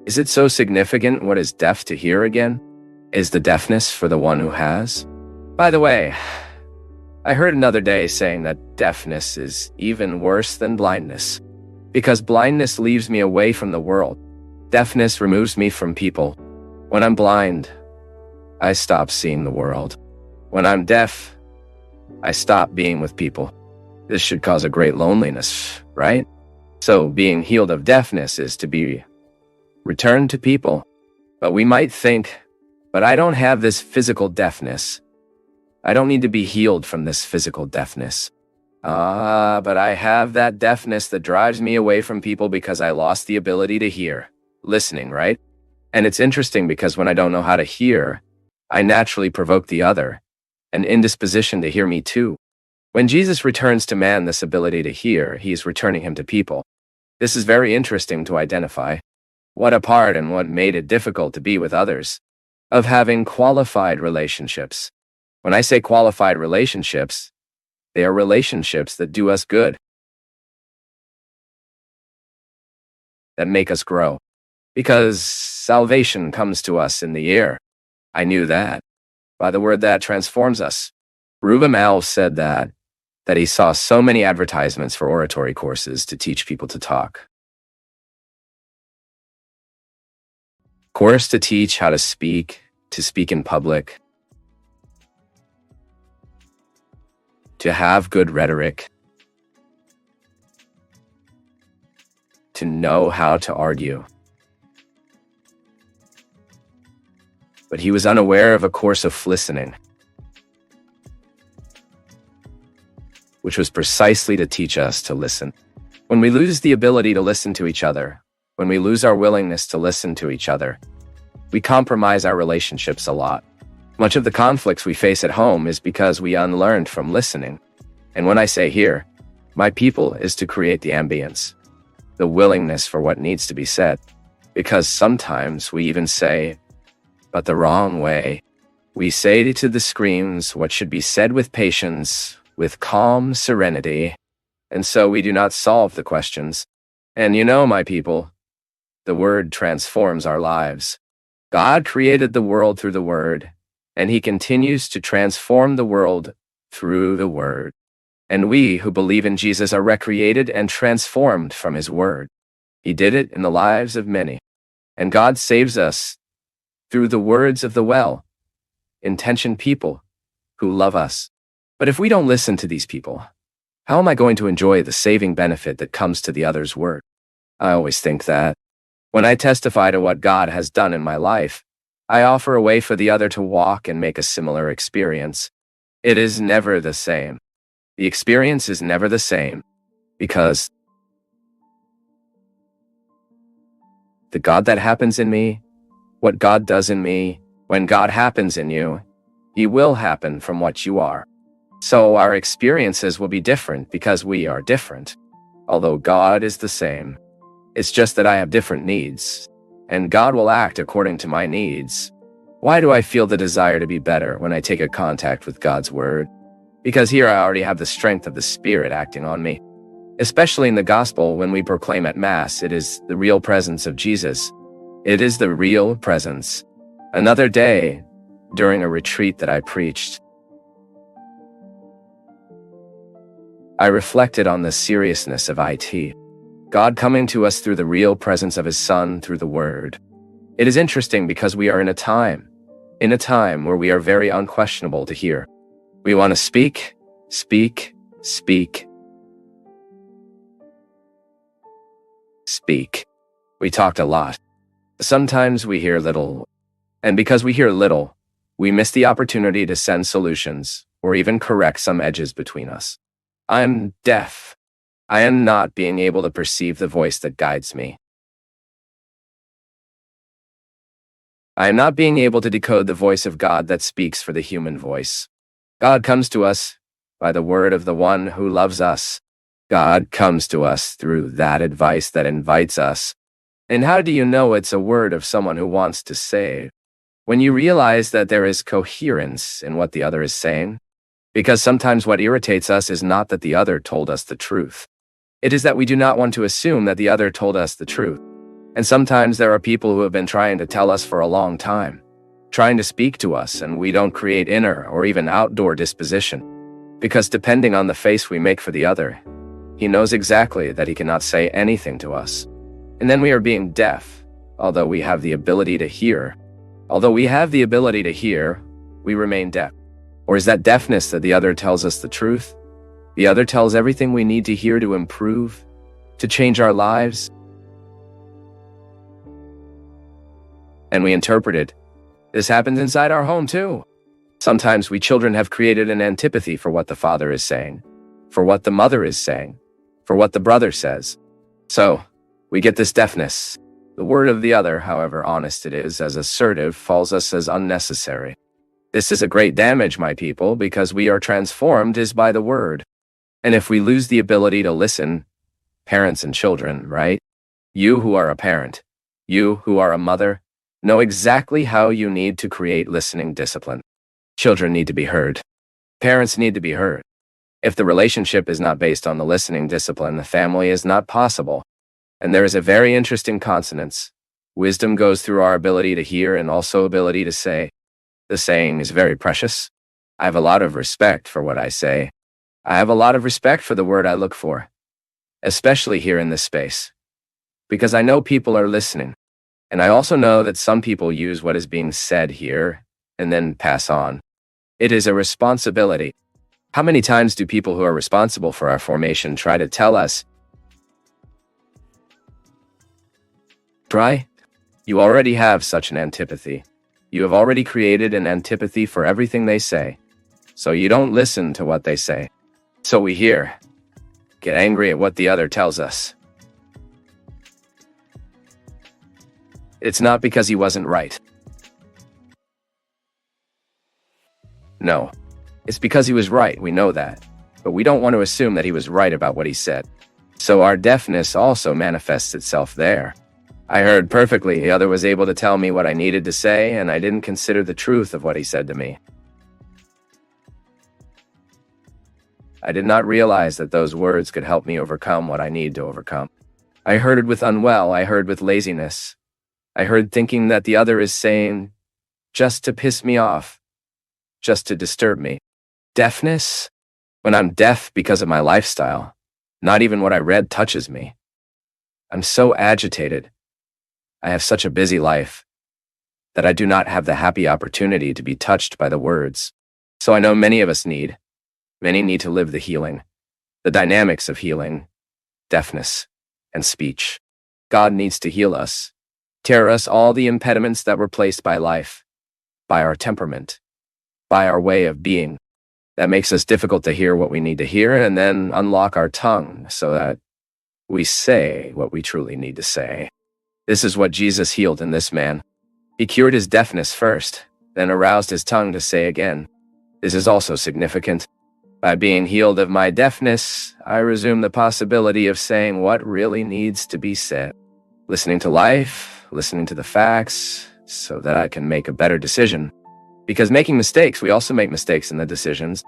Is it so significant what is deaf to hear again? Is the deafness for the one who has? By the way, I heard another day saying that deafness is even worse than blindness, because blindness leaves me away from the world. Deafness removes me from people. When I'm blind, I stop seeing the world. When I'm deaf, I stop being with people. This should cause a great loneliness, right? So being healed of deafness is to be returned to people. But we might think, but I don't have this physical deafness. I don't need to be healed from this physical deafness. But I have that deafness that drives me away from people because I lost the ability to hear. Listening, right? And it's interesting because when I don't know how to hear, I naturally provoke the other, an indisposition to hear me too. When Jesus returns to man this ability to hear, he is returning him to people. This is very interesting to identify. What a part and what made it difficult to be with others. Of having qualified relationships. When I say qualified relationships, they are relationships that do us good, that make us grow. Because salvation comes to us in the air. I knew that. By the word that transforms us. Fábio de Melo said that he saw so many advertisements for oratory courses to teach people to talk. Course to teach how to speak in public, to have good rhetoric, to know how to argue. But he was unaware of a course of listening, which was precisely to teach us to listen. When we lose the ability to listen to each other, when we lose our willingness to listen to each other, we compromise our relationships a lot. Much of the conflicts we face at home is because we unlearned from listening. And when I say here, my people is to create the ambience, the willingness for what needs to be said. Because sometimes we even say, but the wrong way. We say to the screams what should be said with patience, with calm serenity, and so we do not solve the questions. And you know, my people, the word transforms our lives. God created the world through the word, and he continues to transform the world through the word. And we who believe in Jesus are recreated and transformed from his word. He did it in the lives of many. And God saves us through the words of the well-intentioned people who love us. But if we don't listen to these people, how am I going to enjoy the saving benefit that comes to the other's word? I always think that when I testify to what God has done in my life, I offer a way for the other to walk and make a similar experience. It is never the same. The experience is never the same because the God that happens in me, what God does in me, when God happens in you, he will happen from what you are. So our experiences will be different because we are different. Although God is the same. It's just that I have different needs, and God will act according to my needs. Why do I feel the desire to be better when I take a contact with God's word? Because here I already have the strength of the Spirit acting on me. Especially in the gospel when we proclaim at Mass, it is the real presence of Jesus. It is the real presence. Another day, during a retreat that I preached, I reflected on the seriousness of it. God coming to us through the real presence of his Son through the Word. It is interesting because we are in a time where we are very unquestionable to hear. We want to speak, speak, speak, speak. We talked a lot. Sometimes we hear little. And because we hear little, we miss the opportunity to send solutions or even correct some edges between us. I'm deaf. I am not being able to perceive the voice that guides me. I am not being able to decode the voice of God that speaks for the human voice. God comes to us by the word of the one who loves us. God comes to us through that advice that invites us. And how do you know it's a word of someone who wants to save? When you realize that there is coherence in what the other is saying. Because sometimes what irritates us is not that the other told us the truth. It is that we do not want to assume that the other told us the truth. And sometimes there are people who have been trying to tell us for a long time, trying to speak to us, and we don't create inner or even outdoor disposition. Because depending on the face we make for the other, he knows exactly that he cannot say anything to us. And then we are being deaf, although we have the ability to hear. Although we have the ability to hear, we remain deaf. Or is that deafness that the other tells us the truth? The other tells everything we need to hear to improve, to change our lives? And we interpret it. This happens inside our home too. Sometimes we children have created an antipathy for what the father is saying, for what the mother is saying, for what the brother says. So, we get this deafness. The word of the other, however honest it is, as assertive, falls us as unnecessary. This is a great damage, my people, because we are transformed is by the word. And if we lose the ability to listen, parents and children, right? You who are a parent, you who are a mother, know exactly how you need to create listening discipline. Children need to be heard. Parents need to be heard. If the relationship is not based on the listening discipline, the family is not possible. And there is a very interesting consonance. Wisdom goes through our ability to hear and also ability to say. The saying is very precious. I have a lot of respect for what I say. I have a lot of respect for the word I look for, especially here in this space, because I know people are listening. And I also know that some people use what is being said here and then pass on. It is a responsibility. How many times do people who are responsible for our formation try to tell us, "Try? You already have such an antipathy. You have already created an antipathy for everything they say. So you don't listen to what they say." So we hear, get angry at what the other tells us. It's not because he wasn't right. No, it's because he was right, we know that. But we don't want to assume that he was right about what he said. So our deafness also manifests itself there. I heard perfectly the other was able to tell me what I needed to say, and I didn't consider the truth of what he said to me. I did not realize that those words could help me overcome what I need to overcome. I heard it with unwell, I heard with laziness. I heard thinking that the other is saying, just to piss me off, just to disturb me. Deafness? When I'm deaf because of my lifestyle, not even what I read touches me. I'm so agitated. I have such a busy life that I do not have the happy opportunity to be touched by the words. So I know many of us many need to live the healing, the dynamics of healing, deafness, and speech. God needs to heal us, tear us all the impediments that were placed by life, by our temperament, by our way of being. That makes us difficult to hear what we need to hear and then unlock our tongue so that we say what we truly need to say. This is what Jesus healed in this man. He cured his deafness first, then aroused his tongue to say again. This is also significant. By being healed of my deafness, I resume the possibility of saying what really needs to be said. Listening to life, listening to the facts, so that I can make a better decision. Because making mistakes, we also make mistakes in the decisions.